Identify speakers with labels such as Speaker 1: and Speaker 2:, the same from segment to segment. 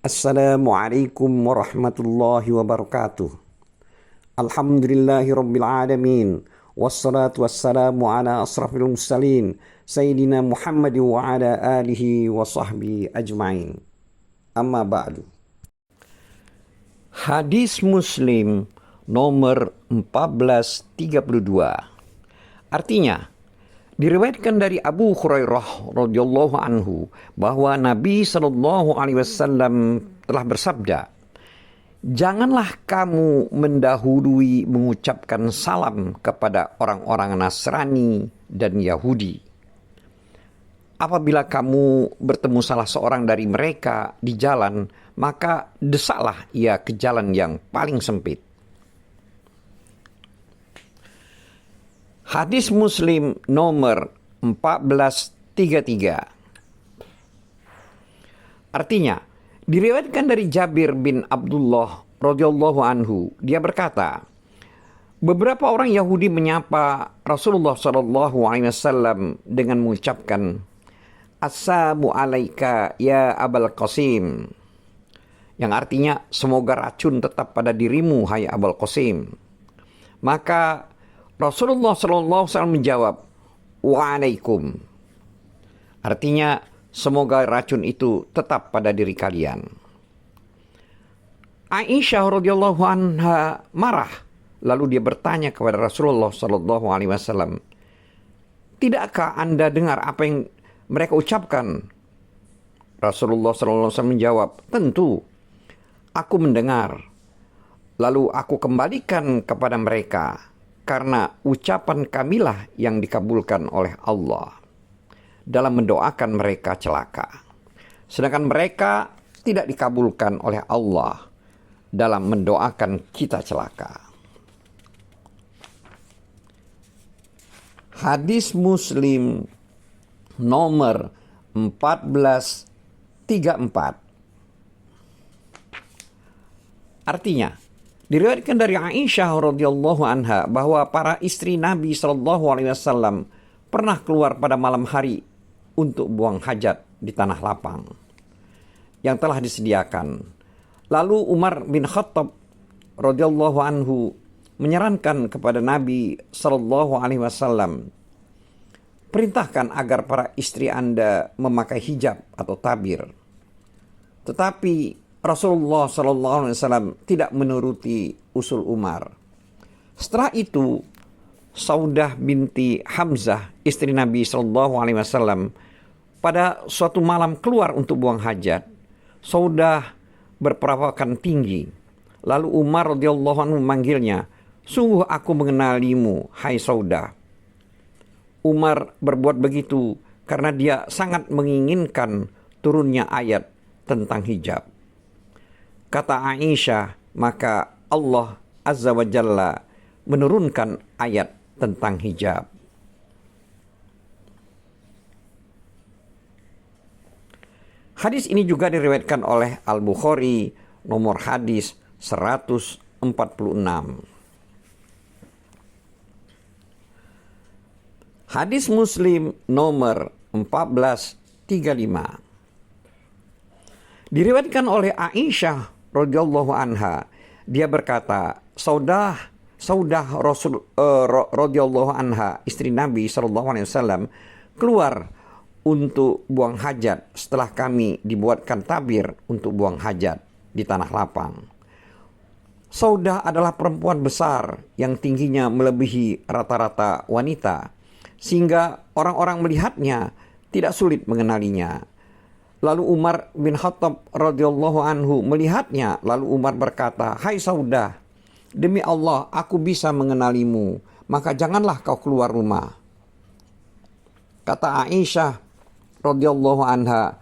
Speaker 1: Assalamualaikum warahmatullahi wabarakatuh. Alhamdulillahi rabbil alamin. Wassalatu wassalamu ala asrafil mursalin Sayyidina Muhammad wa ala alihi wa sahbihi ajma'in. Amma ba'du. Hadis Muslim nomor 1432. Artinya, diriwayatkan dari Abu Hurairah radhiyallahu anhu bahwa Nabi sallallahu alaihi wasallam telah bersabda, "Janganlah kamu mendahului mengucapkan salam kepada orang-orang Nasrani dan Yahudi. Apabila kamu bertemu salah seorang dari mereka di jalan, maka desaklah ia ke jalan yang paling sempit." Hadis Muslim nomor 1433. Artinya, diriwayatkan dari Jabir bin Abdullah radhiyallahu anhu, dia berkata, beberapa orang Yahudi menyapa Rasulullah sallallahu alaihi wasallam dengan mengucapkan, "Assalamu alayka ya Abul Qasim," yang artinya semoga racun tetap pada dirimu hai Abul Qasim. Maka Rasulullah SAW menjawab, "Waalaikum." Artinya, semoga racun itu tetap pada diri kalian. Aisyah radhiyallahu anha marah, lalu dia bertanya kepada Rasulullah SAW, "Tidakkah Anda dengar apa yang mereka ucapkan?" Rasulullah SAW menjawab, "Tentu, aku mendengar. Lalu aku kembalikan kepada mereka, karena ucapan kamilah yang dikabulkan oleh Allah dalam mendoakan mereka celaka. Sedangkan mereka tidak dikabulkan oleh Allah dalam mendoakan kita celaka." Hadis Muslim nomor 1434. Artinya, diriwayatkan dari Aisyah radhiyallahu anha bahwa para istri Nabi sallallahu alaihi wasallam pernah keluar pada malam hari untuk buang hajat di tanah lapang yang telah disediakan. Lalu Umar bin Khattab radhiyallahu anhu menyarankan kepada Nabi sallallahu alaihi wasallam, "Perintahkan agar para istri Anda memakai hijab atau tabir." Tetapi Rasulullah SAW tidak menuruti usul Umar. Setelah itu, Saudah binti Hamzah, istri Nabi SAW, pada suatu malam keluar untuk buang hajat. Saudah berperawakan tinggi. Lalu Umar radhiyallahu anhu memanggilnya, "Sungguh aku mengenalimu, hai Saudah." Umar berbuat begitu karena dia sangat menginginkan turunnya ayat tentang hijab. Kata Aisyah, maka Allah Azza wa Jalla menurunkan ayat tentang hijab. Hadis ini juga diriwayatkan oleh Al-Bukhari nomor hadis 146. Hadis Muslim nomor 1435. Diriwayatkan oleh Aisyah radhiyallahu anha, dia berkata, Saudah Rasul radhiyallahu anha, istri Nabi sallallahu alaihi wasallam, keluar untuk buang hajat setelah kami dibuatkan tabir untuk buang hajat di tanah lapang. Saudah adalah perempuan besar yang tingginya melebihi rata-rata wanita, sehingga orang-orang melihatnya tidak sulit mengenalinya. Lalu Umar bin Khattab radhiyallahu anhu melihatnya, lalu Umar berkata, "Hai Saudah, demi Allah aku bisa mengenalimu, maka janganlah kau keluar rumah." Kata Aisyah radhiyallahu anha,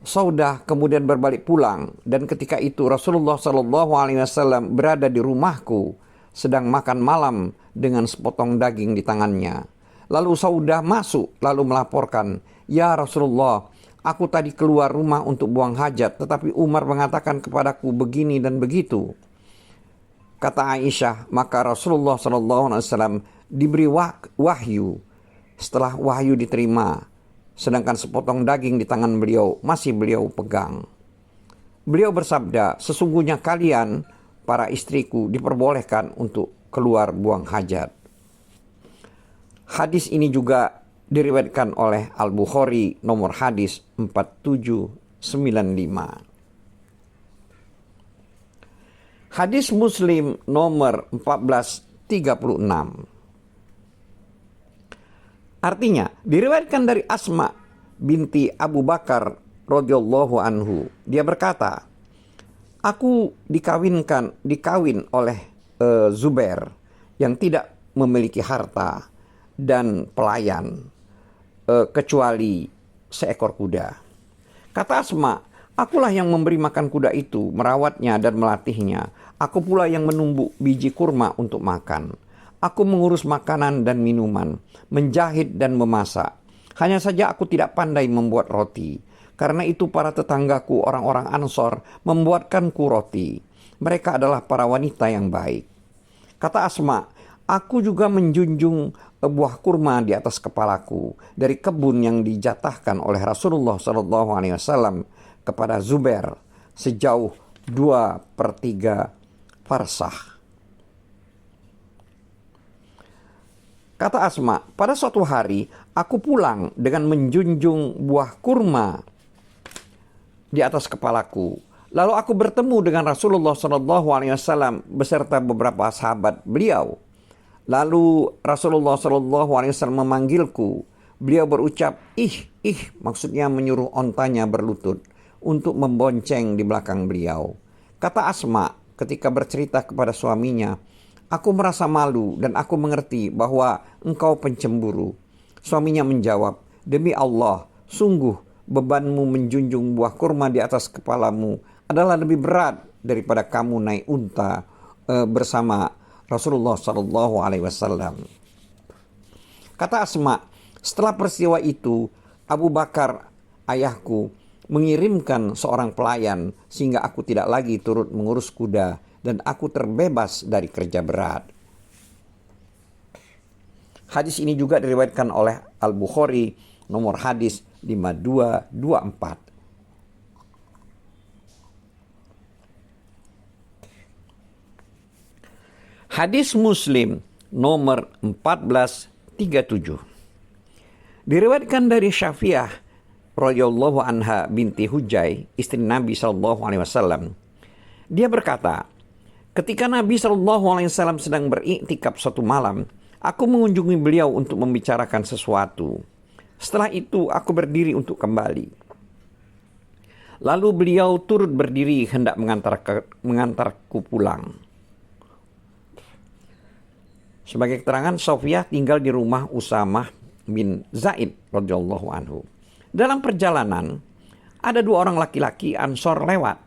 Speaker 1: Saudah kemudian berbalik pulang, dan ketika itu Rasulullah sallallahu alaihi wasallam berada di rumahku sedang makan malam dengan sepotong daging di tangannya. Lalu Saudah masuk lalu melaporkan, "Ya Rasulullah, aku tadi keluar rumah untuk buang hajat, tetapi Umar mengatakan kepadaku begini dan begitu." Kata Aisyah, maka Rasulullah SAW diberi wahyu. Setelah wahyu diterima, sedangkan sepotong daging di tangan beliau masih beliau pegang. Beliau bersabda, sesungguhnya kalian, para istriku, diperbolehkan untuk keluar buang hajat. Hadis ini juga diriwayatkan oleh Al-Bukhari nomor hadis 4795. Hadis Muslim nomor 1436. Artinya, diriwayatkan dari Asma binti Abu Bakar radhiyallahu anhu. Dia berkata, aku dikawin oleh Zubair yang tidak memiliki harta dan pelayan kecuali seekor kuda. Kata Asma, akulah yang memberi makan kuda itu, merawatnya dan melatihnya. Aku pula yang menumbuk biji kurma untuk makan. Aku mengurus makanan dan minuman, menjahit dan memasak. Hanya saja aku tidak pandai membuat roti. Karena itu para tetanggaku orang-orang Ansor membuatkanku roti. Mereka adalah para wanita yang baik. Kata Asma, aku juga menjunjung buah kurma di atas kepalaku dari kebun yang dijatahkan oleh Rasulullah SAW kepada Zubair sejauh 2/3 farsah. Kata Asma, pada suatu hari aku pulang dengan menjunjung buah kurma di atas kepalaku. Lalu aku bertemu dengan Rasulullah SAW beserta beberapa sahabat beliau. Lalu Rasulullah SAW memanggilku. Beliau berucap, ih, maksudnya menyuruh ontanya berlutut untuk membonceng di belakang beliau. Kata Asma ketika bercerita kepada suaminya, aku merasa malu dan aku mengerti bahwa engkau pencemburu. Suaminya menjawab, demi Allah, sungguh bebanmu menjunjung buah kurma di atas kepalamu adalah lebih berat daripada kamu naik unta bersama Rasulullah SAW. Kata Asma, setelah peristiwa itu, Abu Bakar, ayahku, mengirimkan seorang pelayan sehingga aku tidak lagi turut mengurus kuda dan aku terbebas dari kerja berat. Hadis ini juga diriwayatkan oleh Al-Bukhari nomor hadis 5224. Hadis Muslim nomor 1437. Diriwayatkan dari Syafi'ah radhiyallahu anha binti Hujai, istri Nabi SAW. Dia berkata, ketika Nabi SAW sedang beriktikaf suatu malam, aku mengunjungi beliau untuk membicarakan sesuatu. Setelah itu aku berdiri untuk kembali. Lalu beliau turut berdiri hendak mengantarku pulang. Sebagai keterangan, Sofiyah tinggal di rumah Usamah bin Zaid radhiyallahu anhu. Dalam perjalanan, ada dua orang laki-laki Ansor lewat.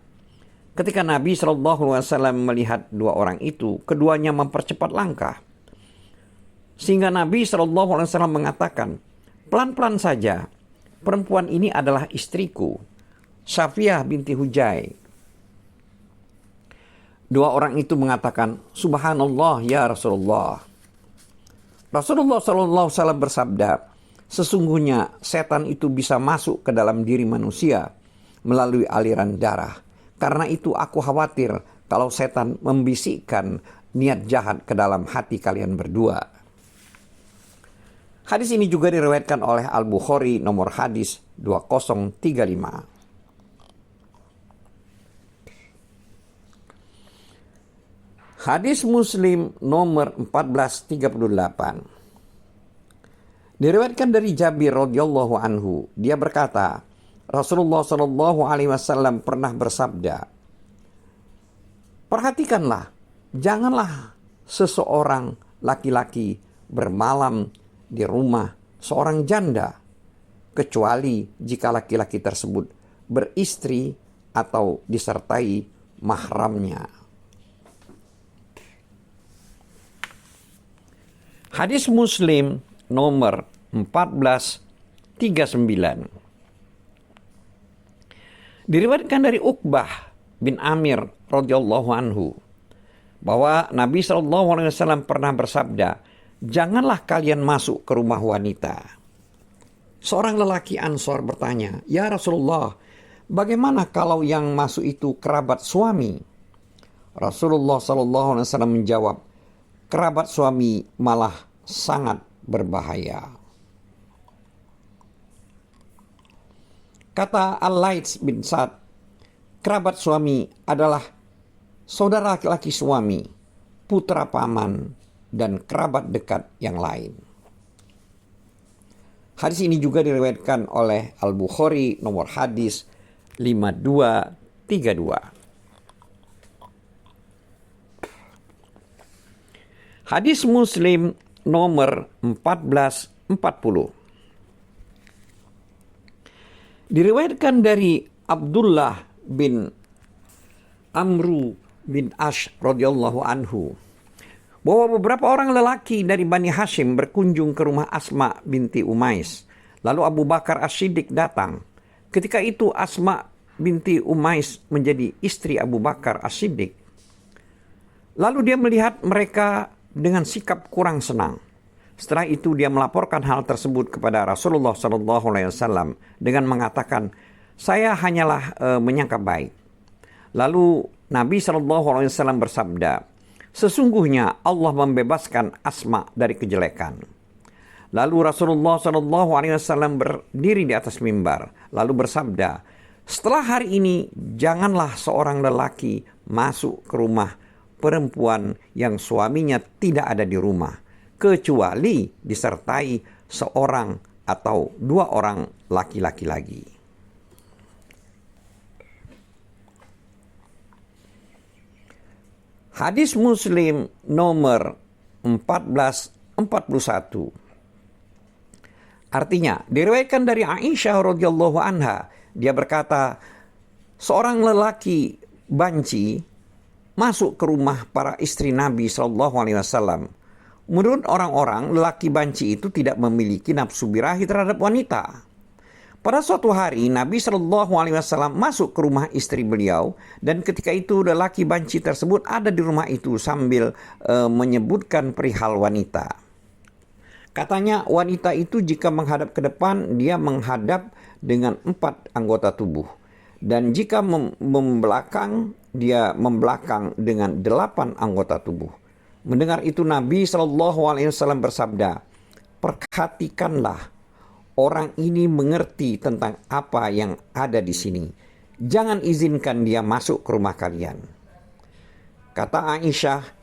Speaker 1: Ketika Nabi SAW melihat dua orang itu, keduanya mempercepat langkah. Sehingga Nabi SAW mengatakan, pelan-pelan saja, perempuan ini adalah istriku, Safiyah binti Hujai. Dua orang itu mengatakan, Subhanallah ya Rasulullah. Rasulullah SAW bersabda, sesungguhnya setan itu bisa masuk ke dalam diri manusia melalui aliran darah. Karena itu aku khawatir kalau setan membisikkan niat jahat ke dalam hati kalian berdua. Hadis ini juga diriwayatkan oleh Al-Bukhari nomor hadis 2035. Hadis Muslim nomor 1438. Diriwayatkan dari Jabir radhiyallahu anhu, dia berkata, Rasulullah SAW pernah bersabda, perhatikanlah, janganlah seseorang laki-laki bermalam di rumah seorang janda, kecuali jika laki-laki tersebut beristri atau disertai mahramnya. Hadis Muslim nomor 1439. Diriwayatkan dari Uqbah bin Amir radhiyallahu anhu bahwa Nabi SAW pernah bersabda, janganlah kalian masuk ke rumah wanita. Seorang lelaki Ansor bertanya, ya Rasulullah, Bagaimana kalau yang masuk itu kerabat suami? Rasulullah SAW menjawab, kerabat suami malah sangat berbahaya. Kata Al-Laits bin Sa'd, kerabat suami adalah saudara laki-laki suami, putra paman, dan kerabat dekat yang lain. Hadis ini juga diriwayatkan oleh Al-Bukhari nomor hadis 5232. Hadis Muslim nomor 1440. Diriwayatkan dari Abdullah bin Amru bin Ash radhiyallahu anhu bahwa beberapa orang lelaki dari Bani Hashim berkunjung ke rumah Asma binti Umais. Lalu Abu Bakar As-Siddiq datang. Ketika itu Asma binti Umais menjadi istri Abu Bakar As-Siddiq. Lalu dia melihat mereka dengan sikap kurang senang. Setelah itu dia melaporkan hal tersebut kepada Rasulullah SAW dengan mengatakan, saya hanyalah menyangka baik. Lalu Nabi SAW bersabda, sesungguhnya Allah membebaskan Asma dari kejelekan. Lalu Rasulullah SAW berdiri di atas mimbar, lalu bersabda, setelah hari ini janganlah seorang lelaki masuk ke rumah perempuan yang suaminya tidak ada di rumah, kecuali disertai seorang atau dua orang laki-laki lagi. Hadis Muslim nomor 1441. Artinya, diriwayatkan dari Aisyah radhiyallahu anha, dia berkata, seorang lelaki banci masuk ke rumah para istri Nabi SAW. Menurut orang-orang, lelaki banci itu tidak memiliki nafsu birahi terhadap wanita. Pada suatu hari, Nabi SAW masuk ke rumah istri beliau, dan ketika itu lelaki banci tersebut ada di rumah itu sambil menyebutkan perihal wanita. Katanya wanita itu jika menghadap ke depan, dia menghadap dengan 4 anggota tubuh. Dan jika membelakang, dia membelakang dengan 8 anggota tubuh. Mendengar itu Nabi SAW bersabda, perhatikanlah, orang ini mengerti tentang apa yang ada di sini. Jangan izinkan dia masuk ke rumah kalian. Kata Aisyah,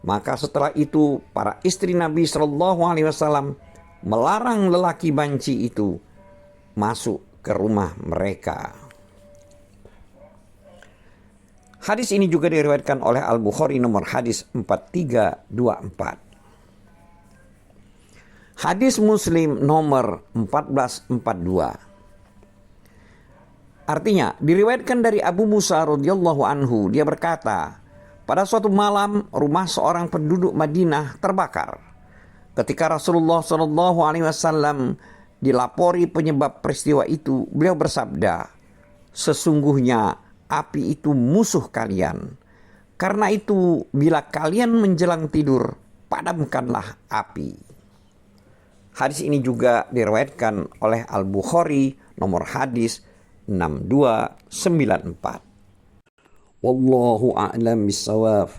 Speaker 1: maka setelah itu para istri Nabi SAW melarang lelaki banci itu masuk ke rumah mereka. Hadis ini juga diriwayatkan oleh Al-Bukhari nomor hadis 4324. Hadis Muslim nomor 1442. Artinya diriwayatkan dari Abu Musa radhiyallahu anhu, dia berkata, pada suatu malam rumah seorang penduduk Madinah terbakar. Ketika Rasulullah SAW dilapori penyebab peristiwa itu, beliau bersabda, sesungguhnya api itu musuh kalian. Karena itu bila kalian menjelang tidur, padamkanlah api. Hadis ini juga diriwayatkan oleh Al-Bukhari nomor hadis 6294. Wallahu a'lam bissawab.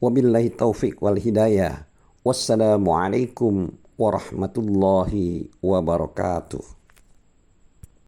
Speaker 1: Wabillahi taufiq wal hidayah. Wassalamualaikum warahmatullahi wabarakatuh.